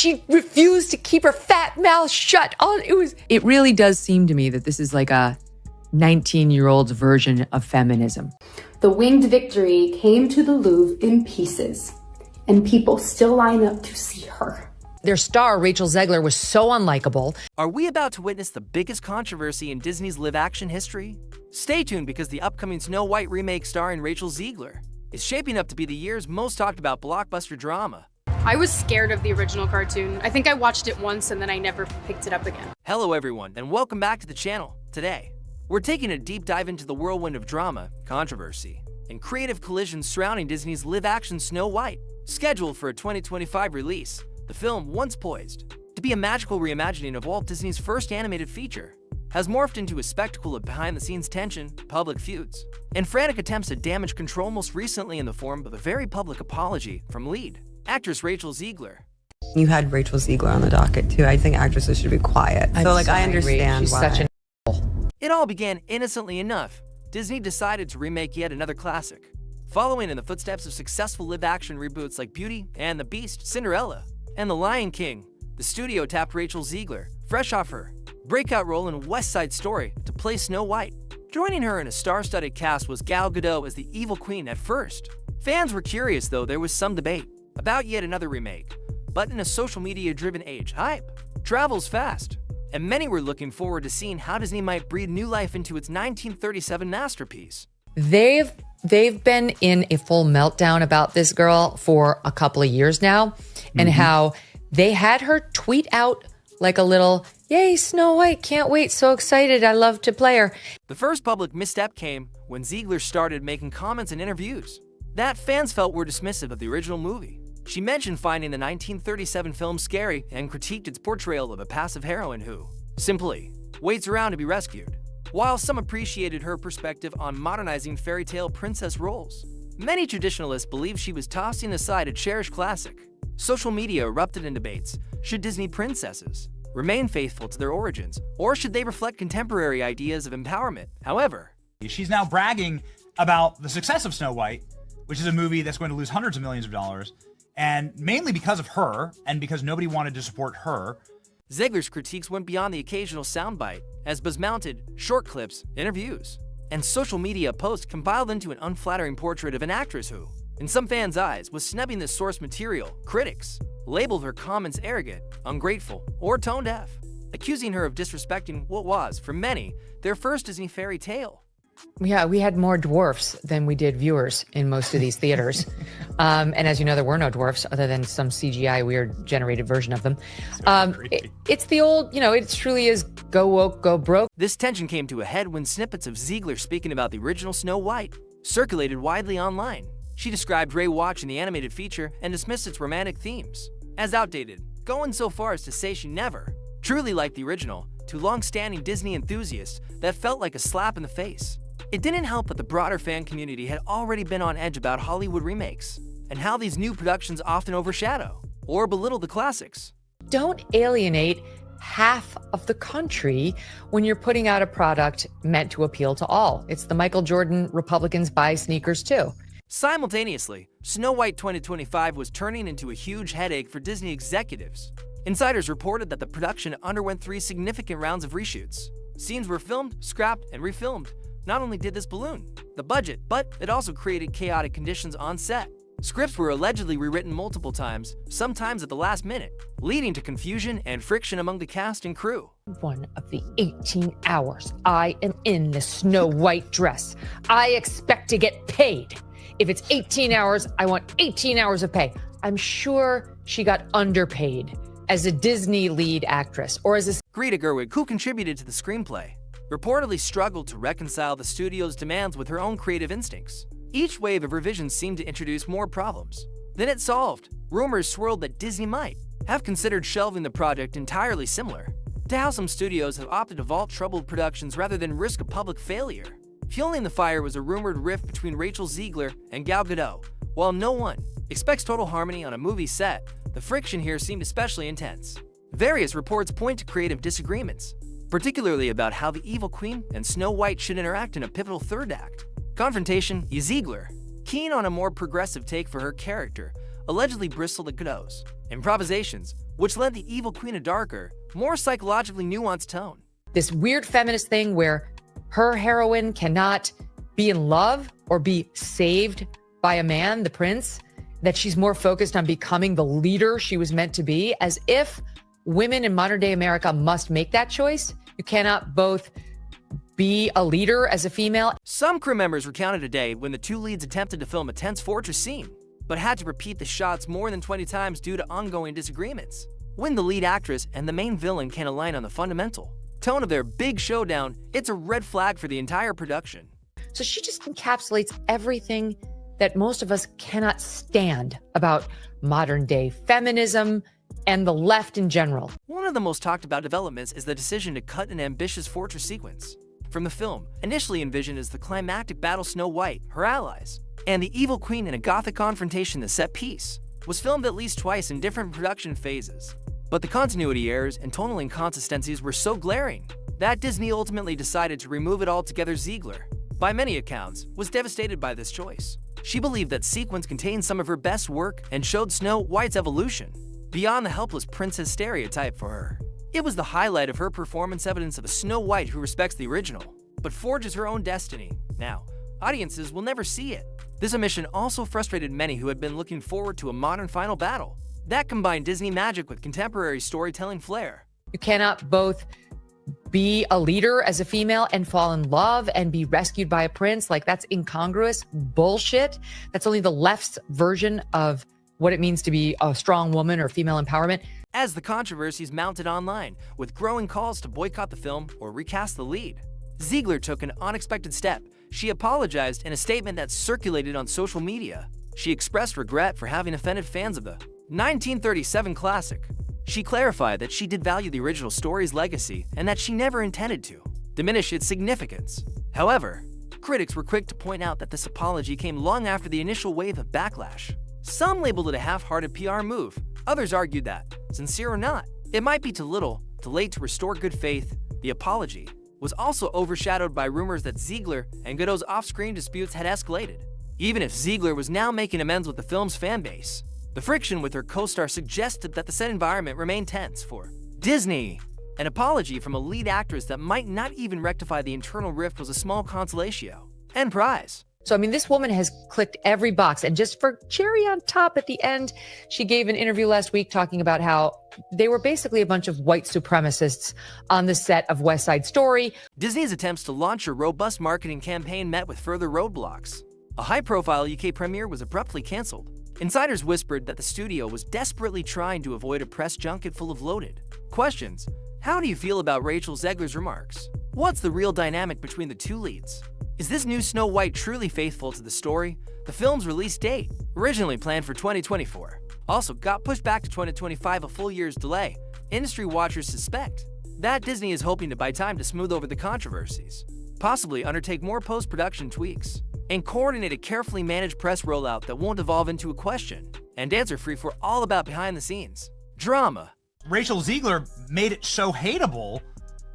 she refused to keep her fat mouth shut. It really does seem to me that this is like a 19-year-old's version of feminism. The winged victory came to the Louvre in pieces, and people still line up to see her. Their star, Rachel Zegler, was so unlikable. Are we about to witness the biggest controversy in Disney's live-action history? Stay tuned because the upcoming Snow White remake starring Rachel Zegler is shaping up to be the year's most talked about blockbuster drama. I was scared of the original cartoon. I think I watched it once and then I never picked it up again. Hello everyone, and welcome back to the channel. Today, we're taking a deep dive into the whirlwind of drama, controversy, and creative collisions surrounding Disney's live-action Snow White. Scheduled for a 2025 release, the film, once poised to be a magical reimagining of Walt Disney's first animated feature, has morphed into a spectacle of behind-the-scenes tension, public feuds, and frantic attempts at damage control, most recently in the form of a very public apology from lead actress Rachel Zegler. You had Rachel Zegler on the docket too. I think actresses should be quiet. I understand She's why. such an It all began innocently enough. Disney decided to remake yet another classic, following in the footsteps of successful live-action reboots like Beauty and the Beast, Cinderella, and The Lion King. The studio tapped Rachel Zegler, fresh off her breakout role in West Side Story, to play Snow White. Joining her in a star-studded cast was Gal Gadot as the evil queen at first. Fans were curious, though there was some debate about yet another remake. But in a social media-driven age, hype travels fast, and many were looking forward to seeing how Disney might breathe new life into its 1937 masterpiece. They've been in a full meltdown about this girl for a couple of years now, and how they had her tweet out like a little, "Yay, Snow White, can't wait, so excited, I love to play her." The first public misstep came when Zegler started making comments in interviews that fans felt were dismissive of the original movie. She mentioned finding the 1937 film scary and critiqued its portrayal of a passive heroine who simply waits around to be rescued. While some appreciated her perspective on modernizing fairy tale princess roles, many traditionalists believe she was tossing aside a cherished classic. Social media erupted in debates. Should Disney princesses remain faithful to their origins, or should they reflect contemporary ideas of empowerment? However, she's now bragging about the success of Snow White, which is a movie that's going to lose hundreds of millions of dollars, and mainly because of her, and because nobody wanted to support her. Zegler's critiques went beyond the occasional soundbite, as buzz-mounted short clips, interviews, and social media posts compiled into an unflattering portrait of an actress who, in some fans' eyes, was snubbing the source material. Critics labeled her comments arrogant, ungrateful, or tone-deaf, accusing her of disrespecting what was, for many, their first Disney fairy tale. Yeah, we had more dwarfs than we did viewers in most of these theaters. And as you know, there were no dwarfs other than some CGI weird generated version of them. It's the old, it truly is go woke, go broke. This tension came to a head when snippets of Zegler speaking about the original Snow White circulated widely online. She described rewatching the animated feature and dismissed its romantic themes as outdated, going so far as to say she never truly liked the original to long-standing Disney enthusiasts that felt like a slap in the face. It didn't help that the broader fan community had already been on edge about Hollywood remakes and how these new productions often overshadow or belittle the classics. Don't alienate half of the country when you're putting out a product meant to appeal to all. It's the Michael Jordan Republicans buy sneakers too. Simultaneously, Snow White 2025 was turning into a huge headache for Disney executives. Insiders reported that the production underwent 3 significant rounds of reshoots. Scenes were filmed, scrapped, and refilmed. Not only did this balloon the budget, but it also created chaotic conditions on set. Scripts were allegedly rewritten multiple times, sometimes at the last minute, leading to confusion and friction among the cast and crew. One of the 18 hours I am in the Snow White dress, I expect to get paid. If it's 18 hours, I want 18 hours of pay. I'm sure she got underpaid as a Disney lead actress or as a... Greta Gerwig, who contributed to the screenplay, reportedly struggled to reconcile the studio's demands with her own creative instincts. Each wave of revisions seemed to introduce more problems than it solved. Rumors swirled that Disney might have considered shelving the project, entirely similar to how some studios have opted to vault troubled productions rather than risk a public failure. Fueling the fire was a rumored rift between Rachel Zegler and Gal Gadot. While no one expects total harmony on a movie set, the friction here seemed especially intense. Various reports point to creative disagreements, particularly about how the evil queen and Snow White should interact in a pivotal third act. Confrontation, Zegler, keen on a more progressive take for her character, allegedly bristled at Gadot's improvisations, which lent the evil queen a darker, more psychologically nuanced tone. This weird feminist thing where her heroine cannot be in love or be saved by a man, the prince, that she's more focused on becoming the leader she was meant to be, as if women in modern day America must make that choice. You cannot both be a leader as a female. Some crew members recounted a day when the two leads attempted to film a tense fortress scene, but had to repeat the shots more than 20 times due to ongoing disagreements. When the lead actress and the main villain can't align on the fundamental tone of their big showdown, it's a red flag for the entire production. So she just encapsulates everything that most of us cannot stand about modern day feminism and the left in general. One of the most talked about developments is the decision to cut an ambitious fortress sequence from the film, initially envisioned as the climactic battle Snow White, her allies, and the evil queen in a gothic confrontation. The set piece was filmed at least twice in different production phases, but the continuity errors and tonal inconsistencies were so glaring that Disney ultimately decided to remove it altogether. Zegler, by many accounts, was devastated by this choice. She believed that sequence contained some of her best work and showed Snow White's evolution beyond the helpless princess stereotype for her. It was the highlight of her performance, evidence of a Snow White who respects the original, but forges her own destiny. Now, audiences will never see it. This omission also frustrated many who had been looking forward to a modern final battle that combined Disney magic with contemporary storytelling flair. You cannot both be a leader as a female and fall in love and be rescued by a prince. Like, that's incongruous bullshit. That's only the left's version of what it means to be a strong woman or female empowerment. As the controversies mounted online, with growing calls to boycott the film or recast the lead, Zegler took an unexpected step. She apologized in a statement that circulated on social media. She expressed regret for having offended fans of the 1937 classic. She clarified that she did value the original story's legacy and that she never intended to diminish its significance. However, critics were quick to point out that this apology came long after the initial wave of backlash. Some labeled it a half-hearted PR move. Others argued that, sincere or not, it might be too little, too late to restore good faith. The apology was also overshadowed by rumors that Zegler and Gadot's off-screen disputes had escalated. Even if Zegler was now making amends with the film's fanbase, the friction with her co-star suggested that the set environment remained tense for Disney. An apology from a lead actress that might not even rectify the internal rift was a small consolatio and prize. So, I mean, this woman has clicked every box. And just for cherry on top at the end, she gave an interview last week talking about how they were basically a bunch of white supremacists on the set of West Side Story. Disney's attempts to launch a robust marketing campaign met with further roadblocks. A high-profile UK premiere was abruptly canceled. Insiders whispered that the studio was desperately trying to avoid a press junket full of loaded questions. How do you feel about Rachel Zegler's remarks? What's the real dynamic between the two leads? Is this new Snow White truly faithful to the story? The film's release date, originally planned for 2024, also got pushed back to 2025, a full year's delay. Industry watchers suspect that Disney is hoping to buy time to smooth over the controversies, possibly undertake more post-production tweaks, and coordinate a carefully managed press rollout that won't evolve into a question and answer free for all about behind-the-scenes drama. Rachel Zegler made it so hateable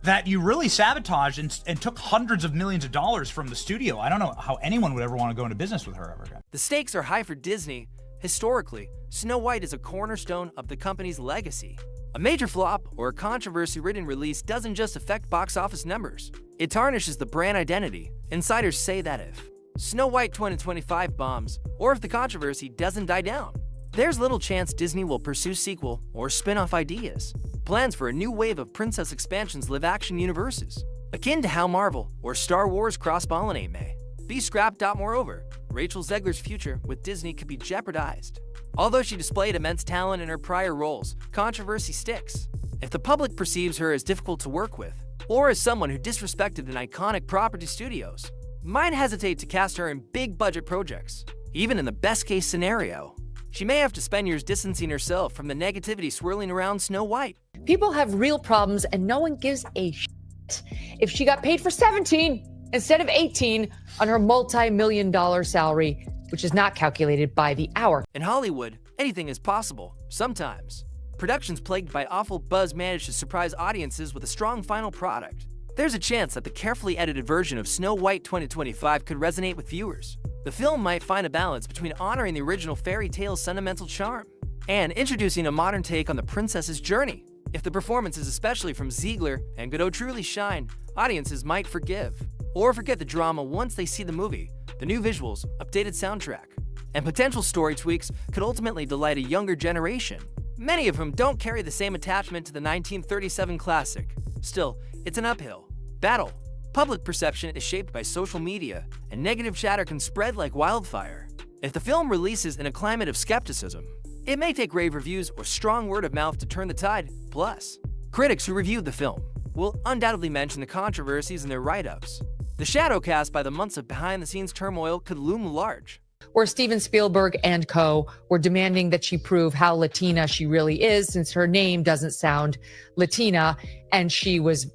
that you really sabotaged and took hundreds of millions of dollars from the studio. I don't know how anyone would ever want to go into business with her ever again. The stakes are high for Disney. Historically, Snow White is a cornerstone of the company's legacy. A major flop or a controversy-ridden release doesn't just affect box office numbers. It tarnishes the brand identity. Insiders say that if Snow White 2025 bombs, or if the controversy doesn't die down, there's little chance Disney will pursue sequel or spin-off ideas. Plans for a new wave of princess expansions live-action universes, akin to how Marvel or Star Wars cross-pollinate may be scrapped. Moreover, Rachel Zegler's future with Disney could be jeopardized. Although she displayed immense talent in her prior roles, controversy sticks. If the public perceives her as difficult to work with, or as someone who disrespected an iconic property, studios might hesitate to cast her in big-budget projects. Even in the best-case scenario, she may have to spend years distancing herself from the negativity swirling around Snow White. People have real problems and no one gives a shit if she got paid for 17 instead of 18 on her multi-million-dollar salary, which is not calculated by the hour. In Hollywood, anything is possible, sometimes. Productions plagued by awful buzz manage to surprise audiences with a strong final product. There's a chance that the carefully edited version of Snow White 2025 could resonate with viewers. The film might find a balance between honoring the original fairy tale's sentimental charm and introducing a modern take on the princess's journey. If the performances, especially from Zegler and Gadot, truly shine, audiences might forgive or forget the drama once they see the movie. The new visuals, updated soundtrack, and potential story tweaks could ultimately delight a younger generation, many of whom don't carry the same attachment to the 1937 classic. Still, it's an uphill battle. Public perception is shaped by social media, and negative chatter can spread like wildfire. If the film releases in a climate of skepticism, it may take rave reviews or strong word of mouth to turn the tide. Plus, critics who reviewed the film will undoubtedly mention the controversies in their write-ups. The shadow cast by the months of behind-the-scenes turmoil could loom large. Where Steven Spielberg and co. were demanding that she prove how Latina she really is, since her name doesn't sound Latina, and she was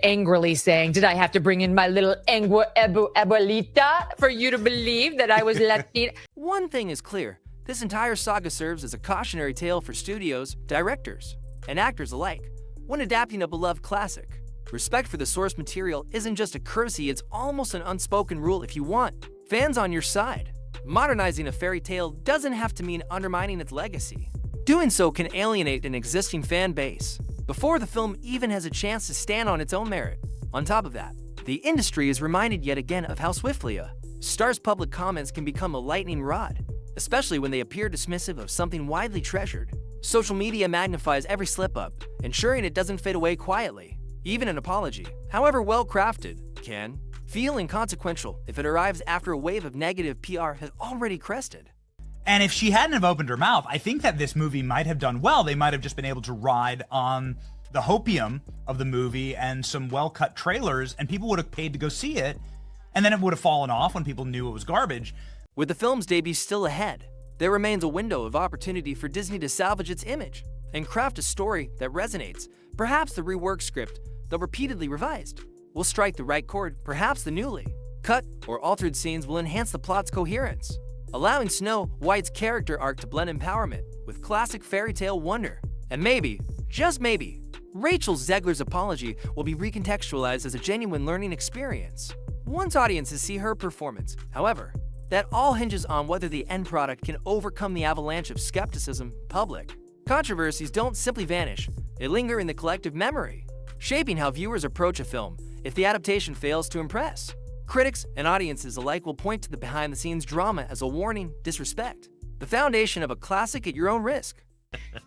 angrily saying, did I have to bring in my little abuelita for you to believe that I was Latina? One thing is clear. This entire saga serves as a cautionary tale for studios, directors, and actors alike. When adapting a beloved classic, respect for the source material isn't just a courtesy, it's almost an unspoken rule if you want fans on your side. Modernizing a fairy tale doesn't have to mean undermining its legacy. Doing so can alienate an existing fan base before the film even has a chance to stand on its own merit. On top of that, the industry is reminded yet again of how swiftly a star's public comments can become a lightning rod, especially when they appear dismissive of something widely treasured. Social media magnifies every slip-up, ensuring it doesn't fade away quietly. Even an apology, however well-crafted, can feel inconsequential if it arrives after a wave of negative PR has already crested. And if she hadn't have opened her mouth, I think that this movie might have done well. They might have just been able to ride on the hopium of the movie and some well-cut trailers, and people would have paid to go see it, and then it would have fallen off when people knew it was garbage. With the film's debut still ahead, there remains a window of opportunity for Disney to salvage its image and craft a story that resonates. Perhaps the reworked script, though repeatedly revised, will strike the right chord. Perhaps the newly cut or altered scenes will enhance the plot's coherence, allowing Snow White's character arc to blend empowerment with classic fairy tale wonder. And maybe, just maybe, Rachel Zegler's apology will be recontextualized as a genuine learning experience once audiences see her performance. However, that all hinges on whether the end product can overcome the avalanche of skepticism. Public controversies don't simply vanish, they linger in the collective memory, shaping how viewers approach a film. If the adaptation fails to impress, critics and audiences alike will point to the behind-the-scenes drama as a warning. Disrespect the foundation of a classic at your own risk.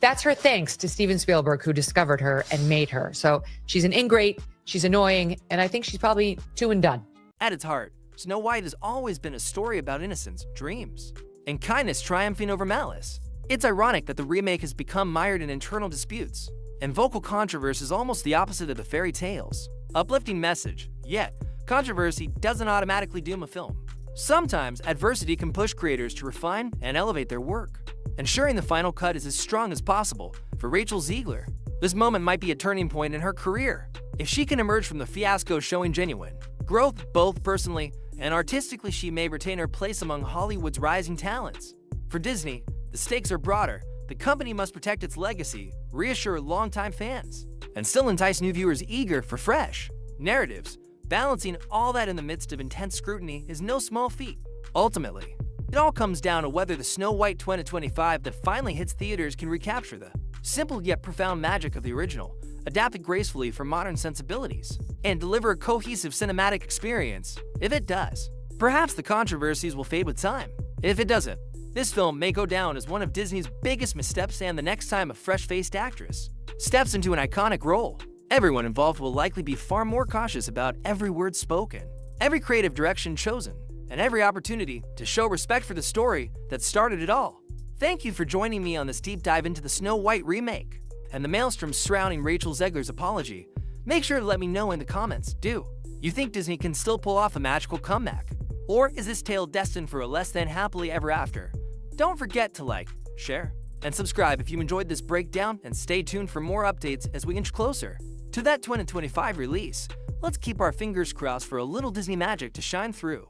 That's her thanks to Steven Spielberg, who discovered her and made her. So she's an ingrate, she's annoying, and I think she's probably two and done. At its heart, Snow White has always been a story about innocence, dreams, and kindness triumphing over malice. It's ironic that the remake has become mired in internal disputes and vocal controversy is almost the opposite of the fairy tales. Uplifting message, yet controversy doesn't automatically doom a film. Sometimes adversity can push creators to refine and elevate their work, ensuring the final cut is as strong as possible. For Rachel Zegler, this moment might be a turning point in her career. If she can emerge from the fiasco showing genuine growth both personally and artistically, she may retain her place among Hollywood's rising talents. For Disney, the stakes are broader. The company must protect its legacy, reassure longtime fans, and still entice new viewers eager for fresh narratives. Balancing all that in the midst of intense scrutiny is no small feat. Ultimately, it all comes down to whether the Snow White 2025 that finally hits theaters can recapture the simple yet profound magic of the original, adapt it gracefully for modern sensibilities, and deliver a cohesive cinematic experience. If it does, perhaps the controversies will fade with time. If it doesn't, this film may go down as one of Disney's biggest missteps, and the next time a fresh-faced actress steps into an iconic role, everyone involved will likely be far more cautious about every word spoken, every creative direction chosen, and every opportunity to show respect for the story that started it all. Thank you for joining me on this deep dive into the Snow White remake and the maelstrom surrounding Rachel Zegler's apology. Make sure to let me know in the comments. Do you think Disney can still pull off a magical comeback? Or is this tale destined for a less than happily ever after? Don't forget to like, share, and subscribe if you enjoyed this breakdown, and stay tuned for more updates as we inch closer to that 2025 release. Let's keep our fingers crossed for a little Disney magic to shine through.